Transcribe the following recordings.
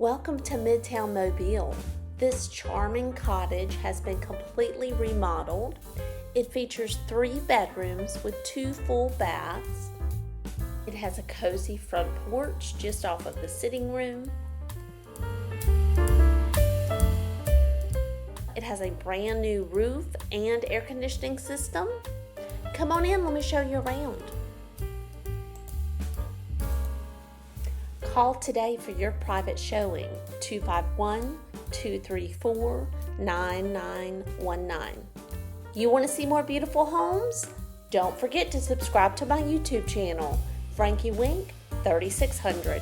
Welcome to Midtown Mobile. This charming cottage has been completely remodeled. It features 3 bedrooms with 2 full baths. It has a cozy front porch just off of the sitting room. It has a brand new roof and air conditioning system. Come on in, let me show you around. Call today for your private showing, 251-234-9919. You want to see more beautiful homes? Don't forget to subscribe to my YouTube channel, FRANKIEWINK 3600.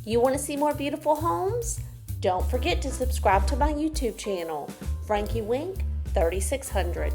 You want to see more beautiful homes? Don't forget to subscribe to my YouTube channel, FRANKIEWINK 3600.